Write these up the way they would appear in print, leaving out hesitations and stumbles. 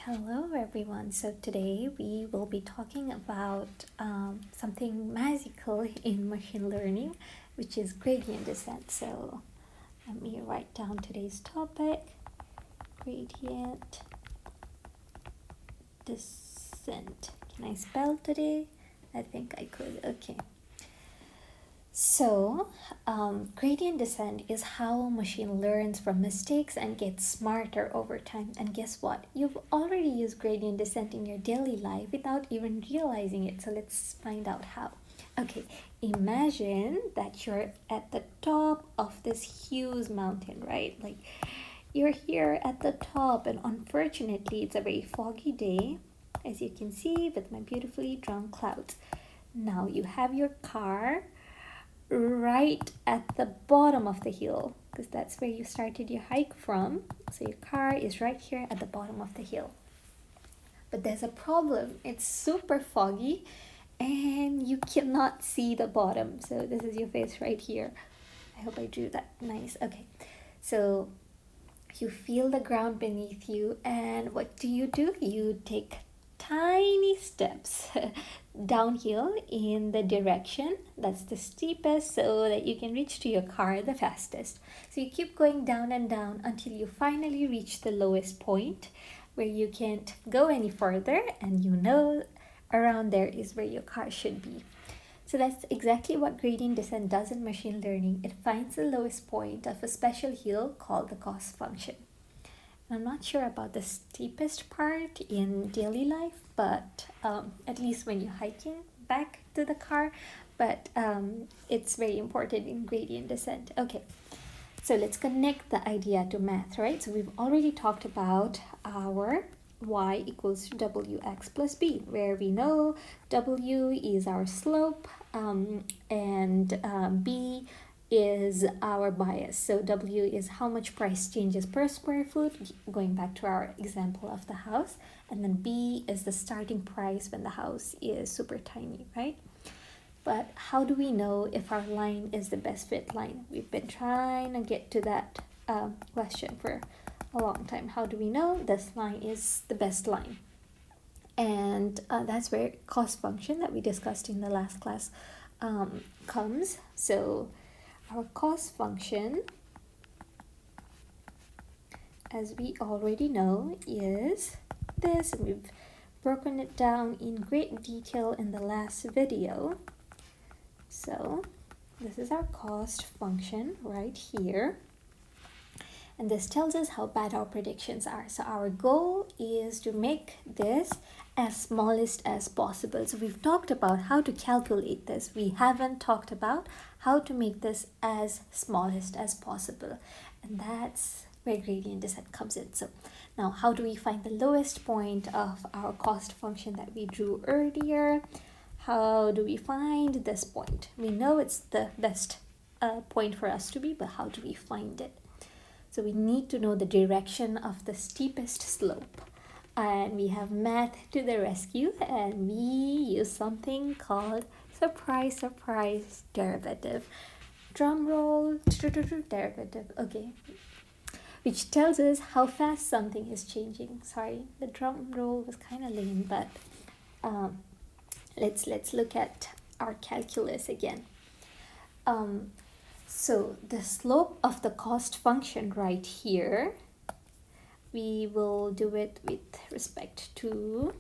Hello everyone. So today we will be talking about something magical in machine learning, which is gradient descent. So let me write down today's topic: gradient descent. Can I spell today? I think I could. Okay. So, gradient descent is how a machine learns from mistakes and gets smarter over time. And guess what? You've already used gradient descent in your daily life without even realizing it. So let's find out how. Okay, imagine that you're at the top of this huge mountain, right? Like you're here at the top, and unfortunately, it's a very foggy day, as you can see with my beautifully drawn clouds. Now you have your car right at the bottom of the hill, because that's where you started your hike from. So your car is right here at the bottom of the hill. But there's a problem. It's super foggy and you cannot see the bottom. So this is your face right here. I hope I drew that nice. Okay. So you feel the ground beneath you, and what do? You take tiny steps downhill in the direction that's the steepest so that you can reach to your car the fastest. So you keep going down and down until you finally reach the lowest point where you can't go any further, and around there is where your car should be. So that's exactly what gradient descent does in machine learning. It finds the lowest point of a special hill called the cost function. I'm not sure about the steepest part in daily life, but at least when you're hiking back to the car, but it's very important in gradient descent. Okay, so let's connect the idea to math, right? So we've already talked about our y equals wx plus b, where we know w is our slope and b is our bias. So W is how much price changes per square foot, going back to our example of the house. And then B is the starting price when the house is super tiny, right? But how do we know if our line is the best fit line? We've been trying to get to that question for a long time. How do we know this line is the best line? And that's where cost function that we discussed in the last class comes. So our cost function, as we already know, is this. We've broken it down in great detail in the last video. So this is our cost function right here. And this tells us how bad our predictions are. So our goal is to make this as smallest as possible. So we've talked about how to calculate this. We haven't talked about how to make this as smallest as possible. And that's where gradient descent comes in. So now how do we find the lowest point of our cost function that we drew earlier? How do we find this point? We know it's the best point for us to be, but how do we find it? So we need to know the direction of the steepest slope. And we have math to the rescue, and we use something called surprise derivative. Drum roll, derivative, okay. Which tells us how fast something is changing. Sorry, the drum roll was kind of lame, but let's look at our calculus again. So the slope of the cost function right here, we will do it with respect to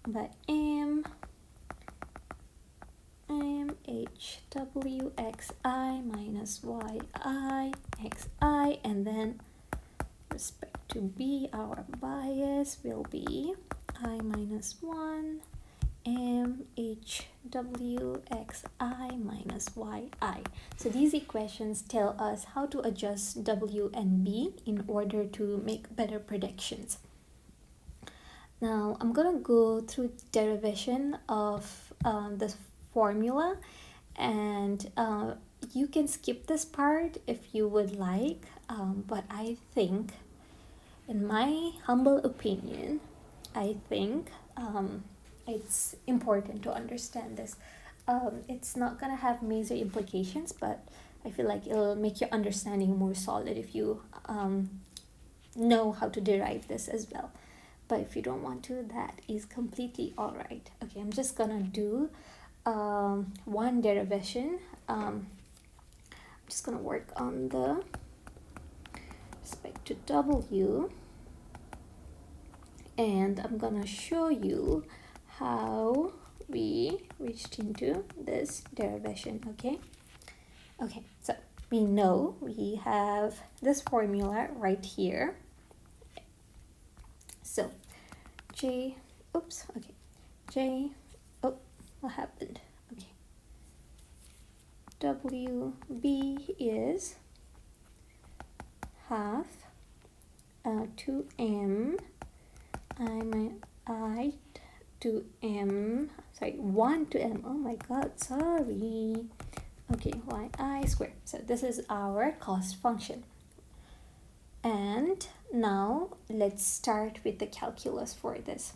the HWXI minus YI XI, and then respect to B, our bias will be I minus 1 HWXI minus YI. So these equations tell us how to adjust W and B in order to make better predictions. Now I'm gonna go through derivation of this formula, and you can skip this part if you would like, but I think, in my humble opinion, I think it's important to understand this. It's not gonna have major implications, but I feel like it'll make your understanding more solid if you know how to derive this as well. But if you don't want to, that is completely all right. Okay, I'm just gonna do one derivation. I'm just gonna work on the respect to W, and I'm gonna show you how we reached into this derivation. Okay, so we know we have this formula right here. So J, oops, okay, J, oh, what happened? Okay, WB is half 2m I to m, sorry, 1 to m, oh my god, sorry. Okay, yi squared. So this is our cost function. And now let's start with the calculus for this.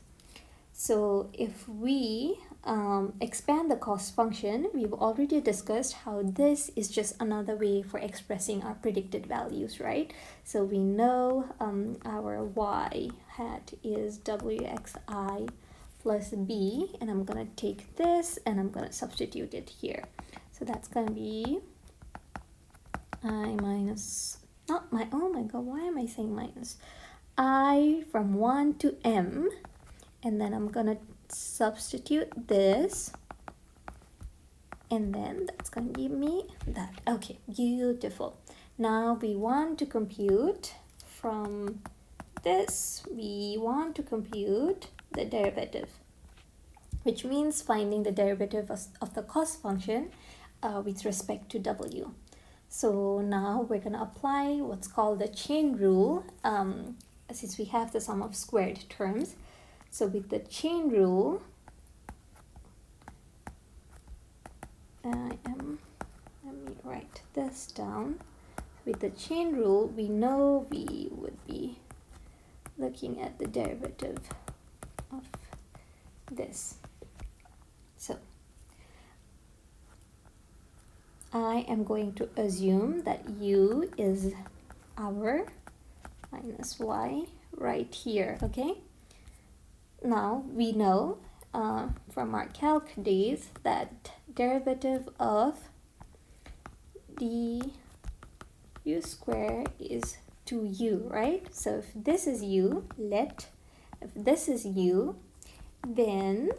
So if we expand the cost function, we've already discussed how this is just another way for expressing our predicted values, right? So we know our y hat is wxi plus b, and I'm gonna take this and I'm gonna substitute it here. So that's gonna be I minus, not my, oh my god, why am I saying minus? I from 1 to m, and then I'm gonna substitute this, and then that's gonna give me that. Okay, beautiful. Now we want to compute from this, we want to compute the derivative, which means finding the derivative of the cost function with respect to w. So now we're gonna apply what's called the chain rule, since we have the sum of squared terms. So with the chain rule, let me write this down. With the chain rule, we know we would be looking at the derivative of this. So I am going to assume that u is our minus y right here, okay? Now we know from our calc days that derivative of du square is 2u, right? So if this is u, if this is u, then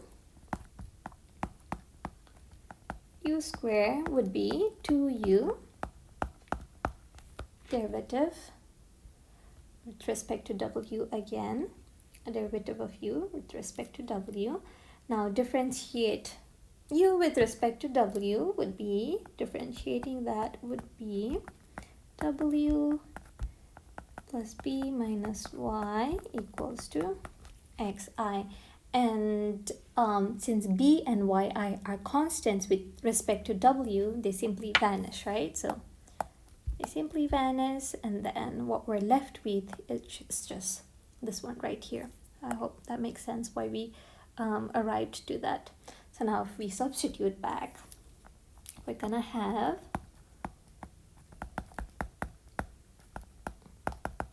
u square would be 2u derivative with respect to w again, a derivative of u with respect to w. Now differentiate u with respect to w would be, differentiating that would be w plus b minus y equals to xi. And since b and yi are constants with respect to w, they simply vanish, right? So they simply vanish, and then what we're left with is just this one right here. I hope that makes sense why we arrived to that. So now if we substitute back, we're gonna have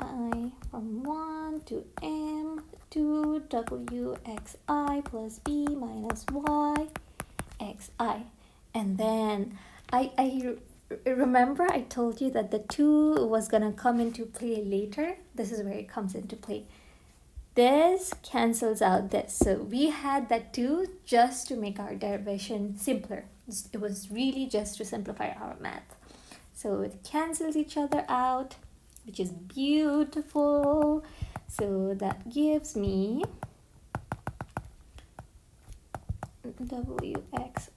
I from 1 to m to wxi plus b minus y xi. And then I remember I told you that the 2 was gonna come into play later. This is where it comes into play. This cancels out this. So we had that 2 just to make our derivation simpler. It was really just to simplify our math. So it cancels each other out, which is beautiful. So that gives me wx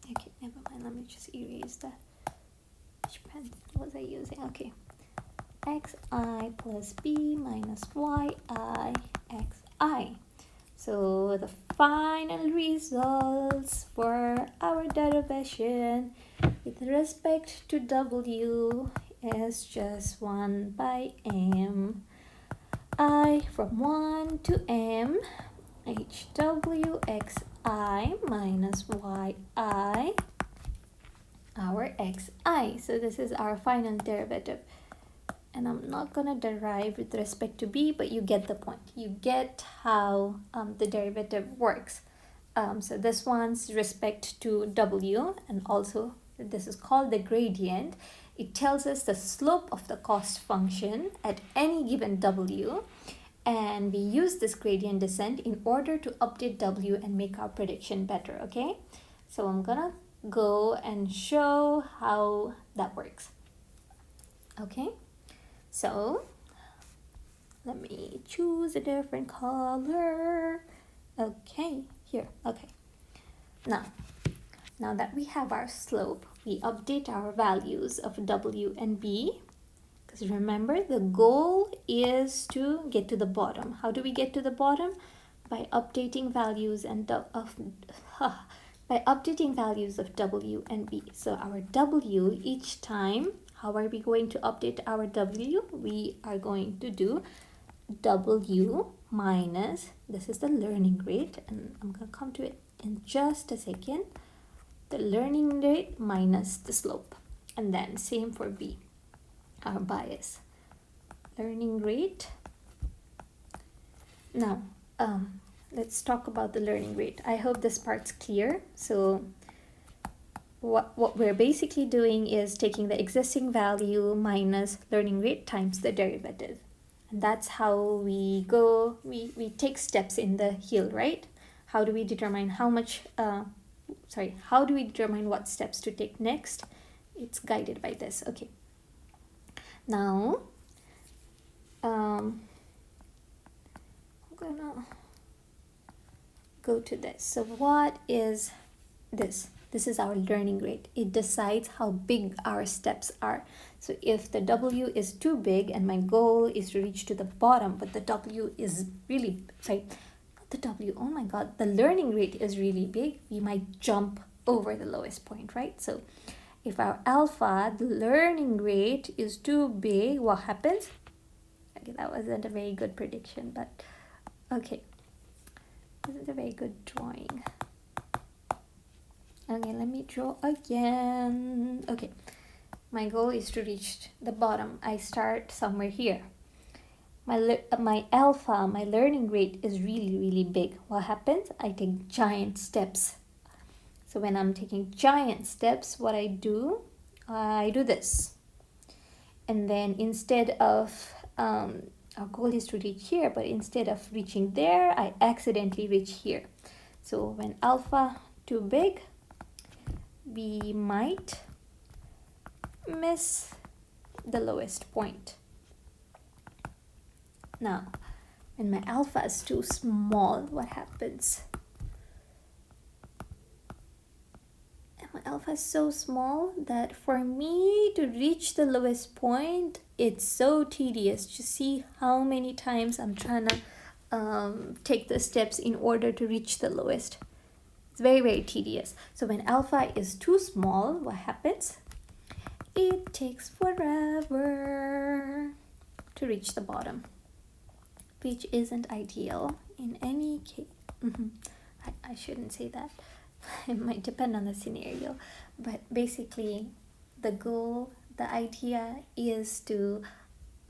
okay, never mind, let me just erase that. Which pen was I using? Okay, xi plus b minus yi xi. So the final results for our derivation with respect to w is just 1 by m I from 1 to m hwxi minus yi our xi. So this is our final derivative. And I'm not going to derive with respect to b, but you get the point. You get how the derivative works. So this one's respect to w, and also this is called the gradient. It tells us the slope of the cost function at any given w, and we use this gradient descent in order to update w and make our prediction better, okay? So I'm gonna go and show how that works. Okay, so let me choose a different color. Okay, here. Okay, now that we have our slope, we update our values of w and b, because remember the goal is to get to the bottom. How do we get to the bottom? By updating values by updating values of w and b. So our w each time, how are we going to update our w? We are going to do w minus, this is the learning rate, and I'm going to come to it in just a second, the learning rate minus the slope. And then same for b, our bias, learning rate. Now let's talk about the learning rate. I hope this part's clear. So what we're basically doing is taking the existing value minus learning rate times the derivative. And that's how we go, we take steps in the hill, right? How do we determine how much, how do we determine what steps to take next? It's guided by this, okay. Now, I'm gonna go to this. So what is this? This is our learning rate. It decides how big our steps are. So if the W is too big and my goal is to reach to the bottom, but the W is really, not the W, oh my God, the learning rate is really big, we might jump over the lowest point, right? So if our alpha, the learning rate is too big, what happens? Okay, that wasn't a very good prediction, but okay. This is a very good drawing. Okay, let me draw again. Okay, my goal is to reach the bottom. I start somewhere here. My alpha, my learning rate is really, really big. What happens? I take giant steps. So when I'm taking giant steps, what I do this. And then instead of, our goal is to reach here, but instead of reaching there, I accidentally reach here. So when alpha too big, we might miss the lowest point. Now, when my alpha is too small, what happens? And my alpha is so small that for me to reach the lowest point, it's so tedious to see how many times I'm trying to take the steps in order to reach the lowest. It's very, very tedious. So when alpha is too small, what happens? It takes forever to reach the bottom, which isn't ideal in any case. I shouldn't say that. It might depend on the scenario. But basically, the goal, the idea is to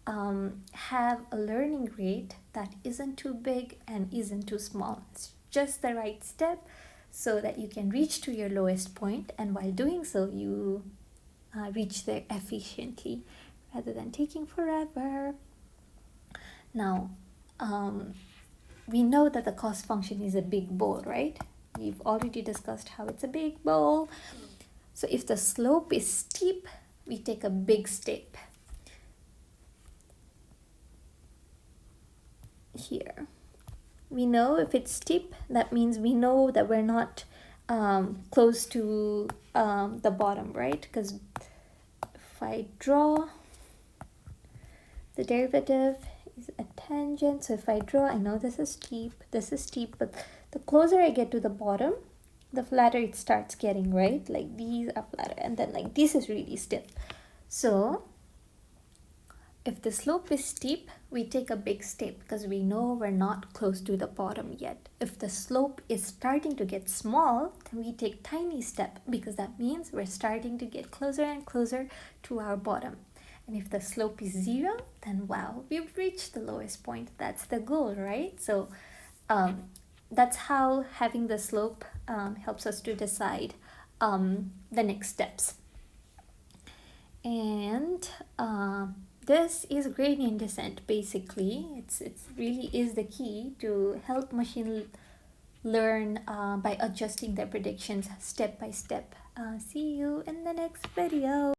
have a learning rate that isn't too big and isn't too small. It's just the right step, so that you can reach to your lowest point, and while doing so you reach there efficiently rather than taking forever. Now we know that the cost function is a big bowl, right? We've already discussed how it's a big bowl. So if the slope is steep, we take a big step here. We know if it's steep, that means we know that we're not close to the bottom, right? Because if I draw, the derivative is a tangent. So if I draw, I know this is steep, but the closer I get to the bottom, the flatter it starts getting, right? Like these are flatter, and then like this is really steep. So If the slope is steep, we take a big step because we know we're not close to the bottom yet. If the slope is starting to get small, then we take tiny step because that means we're starting to get closer and closer to our bottom. And if the slope is 0, then wow, we've reached the lowest point. That's the goal, right? So that's how having the slope helps us to decide the next steps. And this is gradient descent. Basically, it's really is the key to help machine learn by adjusting their predictions step by step. See you in the next video.